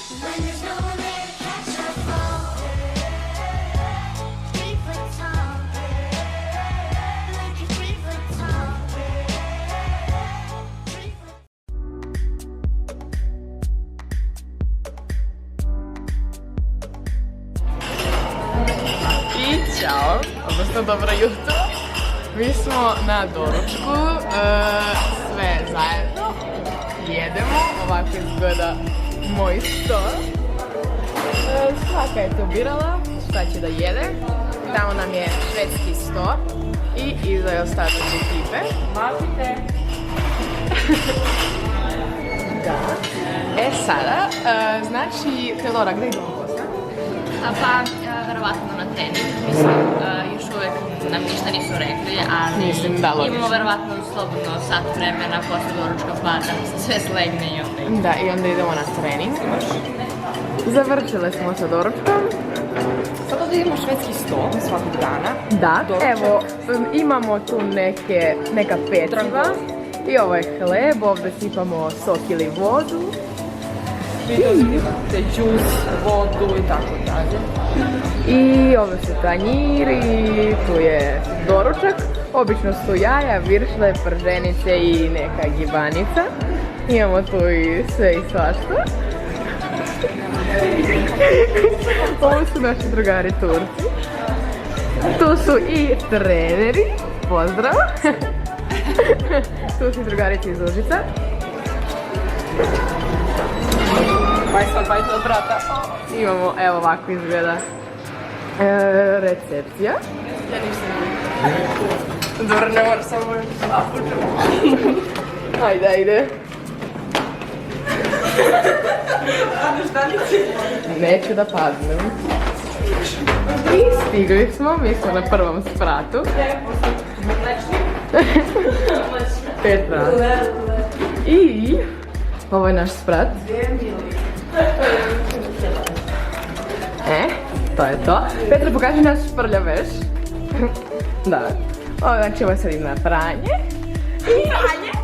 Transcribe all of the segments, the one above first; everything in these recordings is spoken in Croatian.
Ćao, odnosno dobro jutro. Mi smo na doručku, sve zajedno jedemo, ovako izgleda moj sto. Svaka je to birala šta će da jede. Tamo nam je švedski sto i iza je ostatak ekipe. Mazite! Da. Sada, znači, Teodora, gdje idemo posle? Pa, verovatno na trening, mislim, još uvek nam ništa nisu rekli, ali imamo verovatno slobodno sat vremena posle doručka pa da se sve slegne i onda. Da, i onda idemo na trening. Završile smo sa doručkom. Sad ovdje imamo švedski sto svakog dana. Da, evo, imamo tu neka peciva. I ovo je hleb, ovdje sipamo sok ili vodu. Vi dobijete džus, vodu i tako dalje. I ovo su tanjiri, tu je doručak. Obično su jaja, viršle, prženice i neka gibanica. Imamo tu i sve i svašta. Ovo su naši drugari Turci. Tu su i treneri. Pozdrav! Tu su i drugarici iz Užica. Bajsla, brata. Imamo, evo ovako izgleda recepcija. Ja nisam. Dobro, ne moram samo Ajde. Neću da padnem. I stigli smo, mi smo na prvom spratu. 5 vrata. I ovo je naš sprat. To je to. Petra, pokaži naš prljav veš. Da. Znači ovo sad ima pranje. I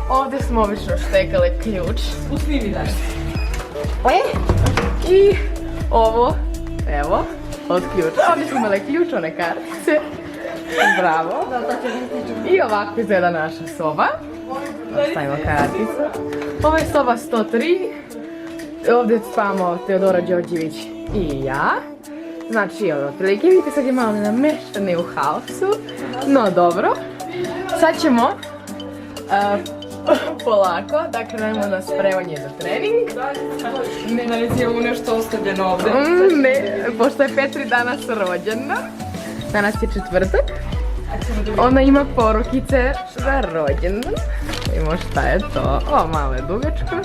ovdje smo obično štekale ključ. Usnimi daš. I ovo, evo, od ključa. Ovdje smo imale ključ, one kartice. Bravo. I ovako izgleda naša soba. Stavimo karticu. Ovo je soba 103. Ovdje spavamo Teodora Đorđević i ja. Znači, otprilike vidite, sad je malo namešteni u haosu. No dobro. Sad ćemo polako da krenemo na spremanje za trening. Ne, da li ti imamo nešto ostavljeno ovdje? Ne, pošto je Petri danas rođendan. Danas je četvrtak. Ona ima porukice za rođendan. Vidimo šta je to. O, malo je dugačko.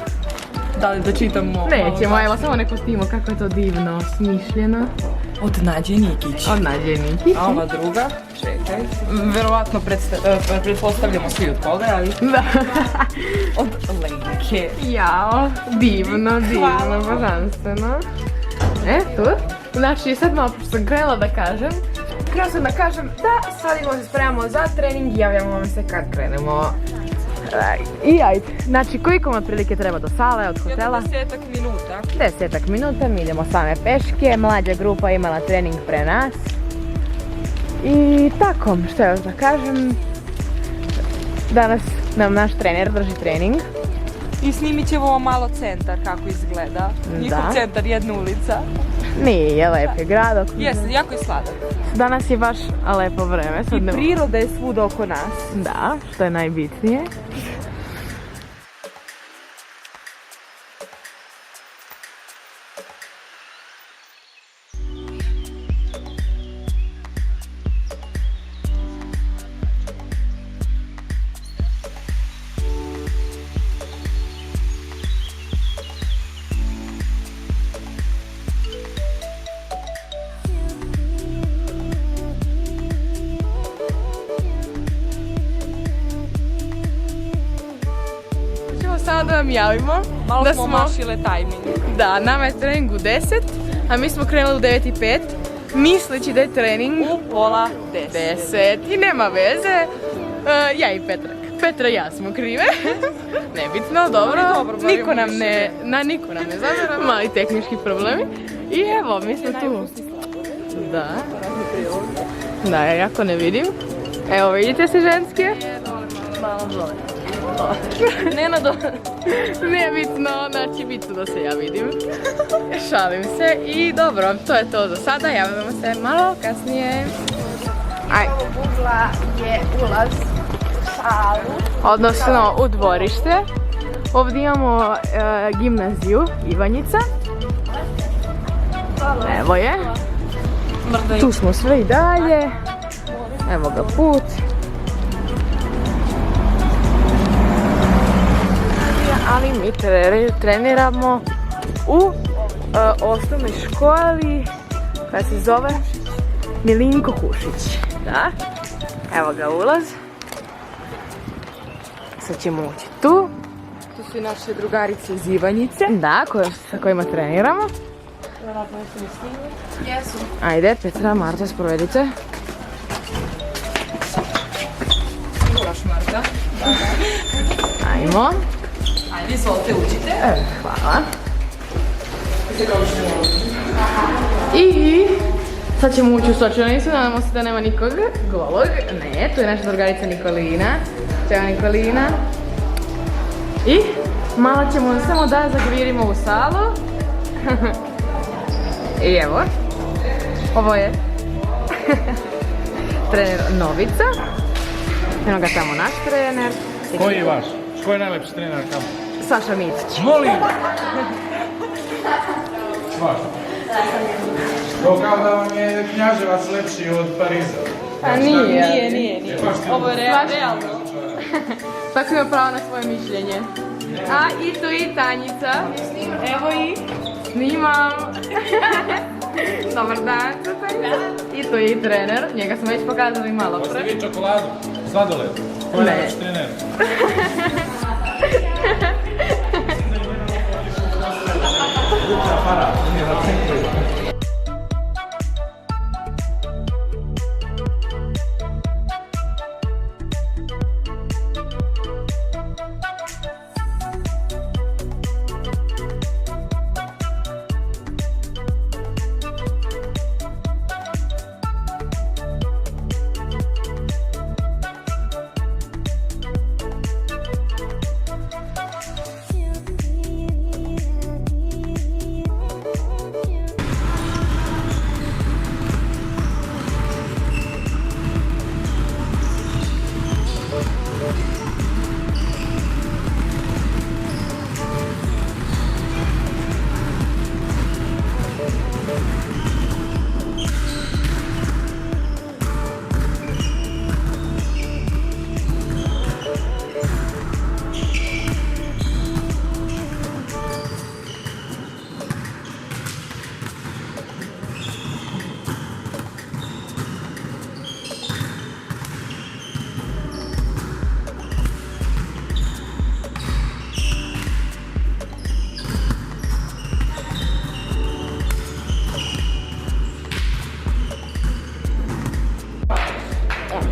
Da li da čitamo? Nećemo, evo samo ne pustimo kako je to divno smišljeno. Od Nađe Nikić. Od Nađe Nikić. A ova druga? Čekaj. Verovatno pretpostavljamo svi od koga, ali... Da. Od Lenke. Jao, divno, božanstveno. Tu. Znači, sad malo pošto sam krenula da kažem. Da, sad idemo se spremamo za trening i javljamo vam se kad krenemo. I ajde, znači koliko vam otprilike treba do sale, od hotela? 10 minuta. 10 minuta, mi idemo same peške, mlađa grupa imala trening pre nas. I tako, što još da kažem, danas nam naš trener drži trening. I snimit ćemo vam malo centar kako izgleda. Njihov centar, jedna ulica. Nije, lep je grad. Jeste, jako je sladak. Danas je baš lepo vreme. I priroda je svuda oko nas. Da, što je najbitnije. Samo da vam javimo. Malo smo mašile tajming. Da, nama je trening u 10, a mi smo krenuli u 9:05, misleći da je trening u pola 10. I nema veze, ja i Petrak. Petra i ja smo krive. Nebitno, dobro. Niko nam ne zamera. Mali tehnički problemi. I evo, mi smo tu. Da. Da, ja jako ne vidim. Evo, vidite se ženske? Ne na dole. Nebitno, znači bitno da se ja vidim. Šalim se i dobro, to je to za sada. Javljamo se malo kasnije. Aj. Ugla je ulaz u salu. Odnosno u dvorište. Ovdje imamo gimnaziju Ivanjica. Evo je. Tu smo sve i dalje. Evo ga put. Ali mi treniramo u osnovnoj školi koja se zove Milinko Hušić. Da. Evo ga ulaz. Sad ćemo ući tu. Tu su i naše drugarice iz Ivanjice. Da, sa kojima treniramo. Jesu. Ajde, Petra, Marta, sprovedite. Ulaš, Marta. Ajmo. Ajde, izvolite, učite. Hvala. I sad ćemo ući u sočionicu, nadamo se da nema nikog golog. Ne, tu je naša drugarica Nikolina. Ćao Nikolina. I malo ćemo samo da zagvirimo u salu. I evo, ovo je trener Novica. Eno ga tamo naš trener. Koji je vaš? Ko je najlepši trener tamo? Saša Mitić. Molim! Vaš. To kao da vam je Knjaževac lepši od Pariza. A nije. Nije. Ovo je realno. Svako ima pravo na svoje mišljenje. A i tu i Tanjica. Evo i snimam. Dobar dan. I tu je i trener. Njega smo već pokazali malo Hoćete pre. vi čokoladu? Sladoled? Ko je Ne. najlepši trener?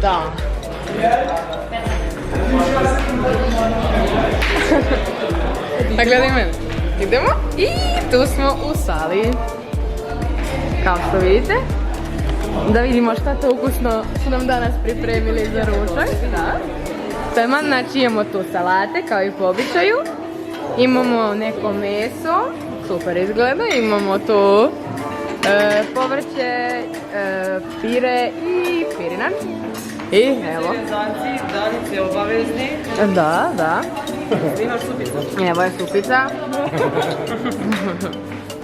Da. A gledaj mene. Idemo i tu smo u sali. Kao što vidite. Da vidimo šta to ukusno su nam danas pripremili za ručak. Da. Tema, znači imamo tu salate kao i po običaju. Imamo neko meso, super izgleda. Imamo tu povrće, pire i pirinač. I evo. Rezanci, danice obavezni. Da. Imaš supicu. Evo je supica.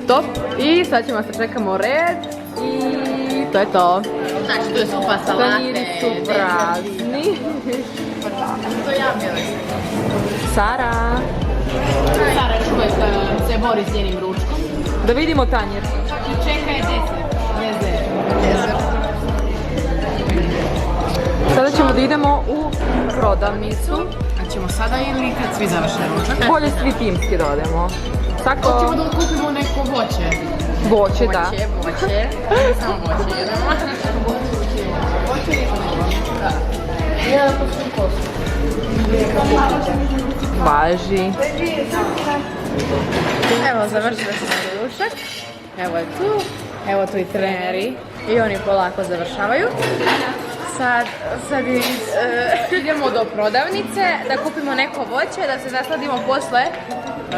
Top. I sad ćemo se čekamo red. I to je to. Znači, tu je supa salate. Tanjiri su prazni. To ja bih. Sara. Sara čuje se bori s njenim ručkom. Da vidimo tanjir. I čeka je deser. Sada ćemo da idemo u prodavnicu. A ćemo sada ili kad svi završe ručak? Bolje svi timski da odemo. Tako... Hoćemo da kupimo neko voće. Voće, da. Voće. Samo voće jedemo. Voće nisam. Da. Ja da pošto kosu. Važi. Evo, završili smo ručak. Evo je tu. Evo tu i treneri. I oni polako završavaju. Sad idemo do prodavnice da kupimo neko voće, da se nasladimo posle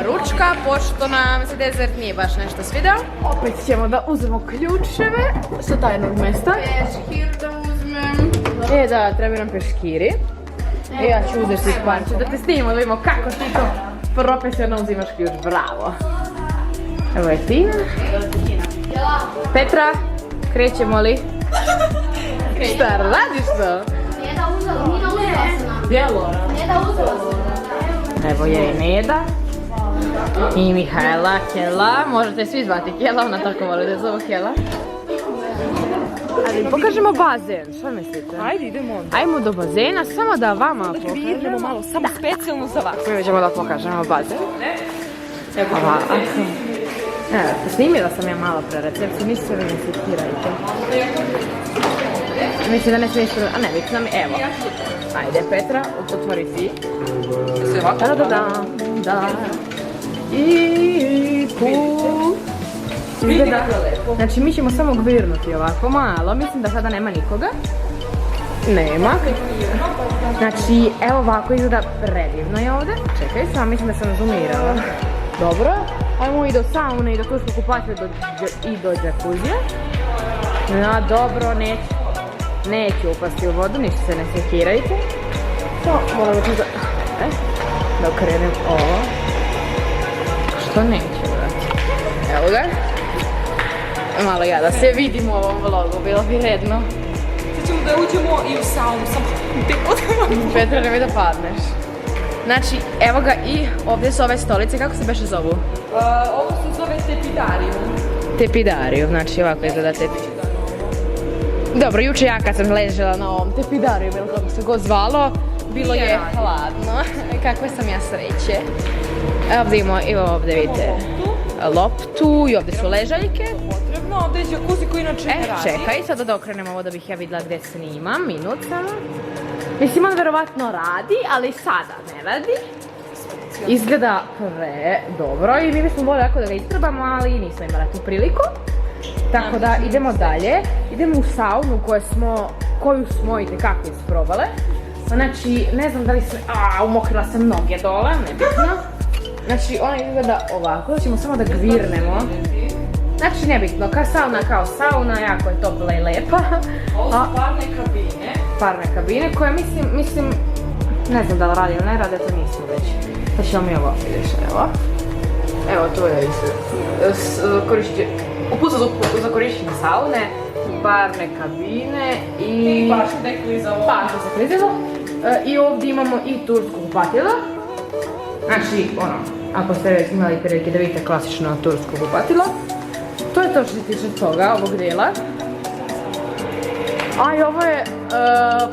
ručka, pošto nam se dezert nije baš nešto svidao. Opet ćemo da uzmemo ključeve sa tajnog mesta. Peškir da uzmem. Da, treba nam peškiri. Ja ću uzeti parče da te snimimo, da vidimo kako ti to profesionalno uzimaš ključ. Bravo. Evo je Tina. Petra, krećemo li? Šta radiš to? Nije da uzela sam. Bijelo. Nije da uzela sam. Evo je i Neda. I Mihajla, Kjela. Možete svi zvati Kjela, ona tako voli da zovu Kjela. Ali pokažemo bazen, što mislite? Ajde, idemo onda. Ajmo do bazena, samo da vama Idemo pokažemo. malo, samo specijalno za vas. Mi ćemo da pokažemo bazen. Ovako. Evo, snimila sam ja malo pre recepciju, nisu se vi ne sekirajte. Mislim da ne smiješ... A ne, bitno mi, evo. Ajde, Petra, otvori ti. Da. I tu. Izgleda. Znači, mi ćemo samo gvirnuti ovako malo. Mislim da sada nema nikoga. Nema. Znači, evo ovako izgleda predivno je ovdje. Čekaj, samo mislim da sam zoomirala. Dobro. Ajmo i do saune i do turskog kupatila i do džakuzija. No, dobro, neću upasti u vodu, ništa se ne sekirajte. To moramo ću da okrenem ovo. Što neću, brati? Evo ga. Malo ja da se vidim u ovom vlogu, bilo bi redno. Sad ćemo da uđemo i u saunu, samo Petra, nemoj da padneš. Znači, evo ga i ovdje su ove stolice, kako se beše zovu? Ovo se zove tepidarijum. Tepidariju, znači ovako izgleda tepidariju. Dobro, juče ja kad sam ležela na ovom tepidariju, bilo kako se god zvalo, bilo je hladno. Kakve sam ja sreće. Ovdje imamo, i ovdje vidite loptu i ovdje su ležaljke. Potrebno, ovdje je džakuzi koji inače ne radi. Čekaj, sada da okrenem ovo da bih ja vidjela gdje snimam, minut samo. Mislim, on verovatno radi, ali sada ne radi. Izgleda dobro i mi bismo morali jako da ga istrabamo, ali nismo imali tu priliku. Tako da idemo dalje. Idemo u saunu koju smo i tekako isprobale. Znači, ne znam da li se... umokrila sam noge dole, nebitno. Znači, ona izgleda ovako, da ćemo samo da gvirnemo. Znači, nebitno, kao sauna, jako je topla i lepa. Ovo su parne kabine. Parne kabine koje mislim, ne znam da li radi ili ne radi, to nismo već. Da ćemo mi ovo vidiš, evo. Evo, to je uputstvo za korištenje saune, parne kabine i... Pašno deklizalo. Pašno za klizalo. I ovdje imamo i tursko kupatilo. Znači, ako ste već imali prilike da vidite klasično tursko kupatilo. To je to što se tiče toga, ovog dijela. A i ovo je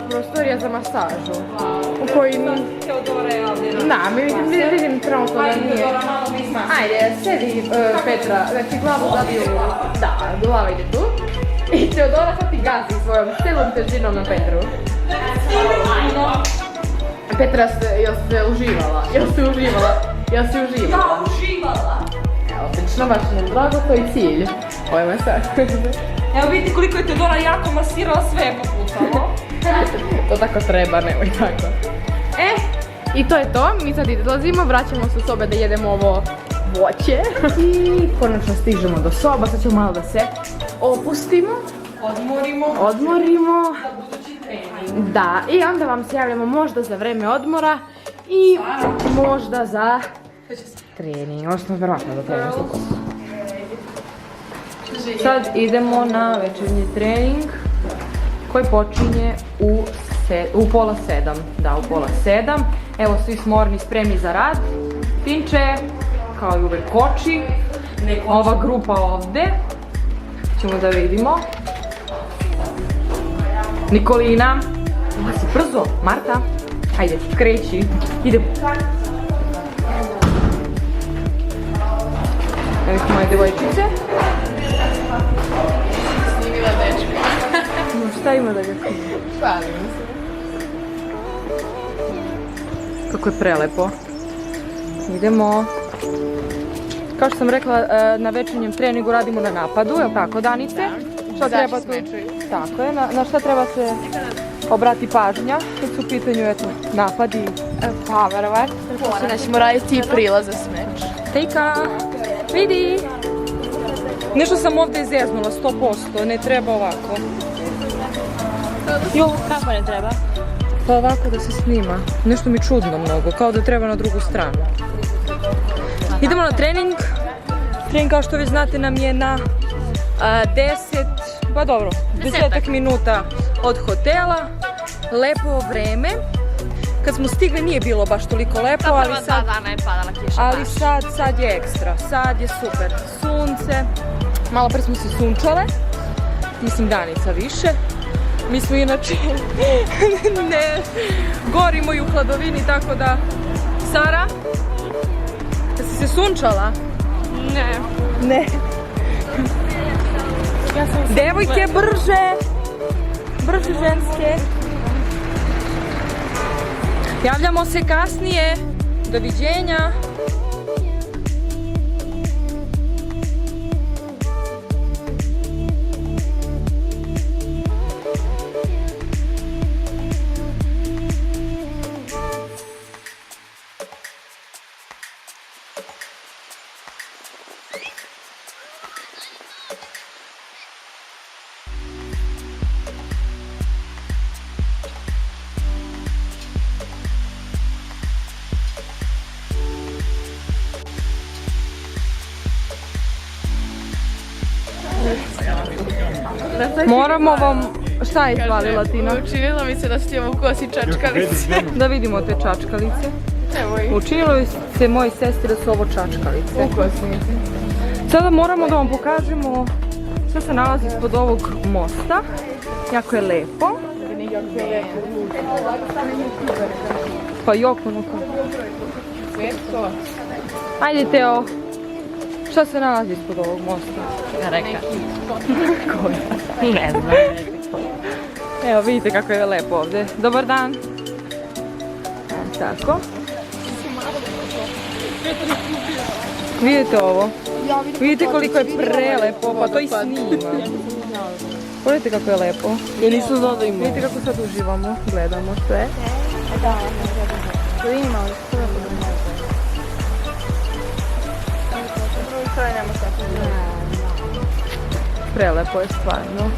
prostorija za masažu. U kojoj mi... Teodora je ovdje. Da, vidim trenutno da nije. Teodora, malo mi smaš. Ajde, sedi Petra, znači glavu zabiju. Da, glava ide tu. I Teodora sad ti gazi svojom celom težinom na Petru. Petra, jel ste uživala? Jel si uživala? Ja, uživala. Evo, odlično, baš nam drago, to je cilj. Ovo je masаж. Evo vidite koliko je Teodora jako masirala, sve je popucalo. To tako treba, nemoj tako. I to je to, mi sad izlazimo, vraćamo se u sobe da jedemo ovo voće. I konačno stižemo do soba, sad ćemo malo da se opustimo. Odmorimo. Za budući trening. Da, i onda vam se javljamo možda za vreme odmora i možda za trening, odnosno verovatno za trening. Sad idemo na večernji trening koji počinje u pola 7. Da, u pola 7. Evo, svi smo orni, spremni za rad. Pinče, kao i uvek koči. Ova grupa ovde. Ćemo da vidimo. Nikolina. Ulazi brzo. Marta. Ajde, kreći. Idemo. Evo su moje devojčice. Snimila dečka. Šta ima da ga snima? Šalim se. Kako je prelepo. Idemo. Kao što sam rekla, na večernjem treningu radimo na napadu, je li tako, Danice? Šta treba tu? Tako je, na šta treba se obrati pažnja kad su u pitanju, eto, napadi? Pa, verovatno. Da ćemo raditi i prilaz za smeč. Tejka, vidi! Nešto sam ovdje izjeznula, 100%, ne treba ovako. Jo, Kako ne treba? pa ovako da se snima. Nešto mi čudno mnogo, kao da treba na drugu stranu. Idemo na trening. Trening, kao što već znate, nam je na 10 minuta od hotela. Lepo vreme. Kad smo stigli nije bilo baš toliko lepo, ali Prva sad, 2 dana je padala kiša. ali sad je ekstra. Sad je super. Sunce. Malo pre smo se sunčale. Mislim, Danica više. Mi smo inače ne gorimo i u hladovini, tako da... Sara? Jesi se sunčala? Ne. Ne. Devojke, brže! Brže, ženske! Javljamo se kasnije. Doviđenja. Moramo vam... Šta je izvalila, Tina? Učinilo mi se da ste u kosi čačkalice. Da vidimo te čačkalice. Evo ih. Učinilo se moje sestri da su ovo čačkalice. Ukosnice. Sada moramo da vam pokažemo šta se nalazi ispod ovog mosta. Jako je lepo. Pa joko, no Svetko. ajde, Teo. Šta se nalazi ispod ovog mosta? Reka. Ne znam. Evo, vidite kako je lepo ovdje. Dobar dan. Tako. Vidite ovo. Vidite koliko je prelepo, pa to i snima. Pogledajte kako je lepo. Vidite kako sad uživamo, gledamo sve. Prelepo je stvarno.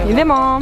Idemo.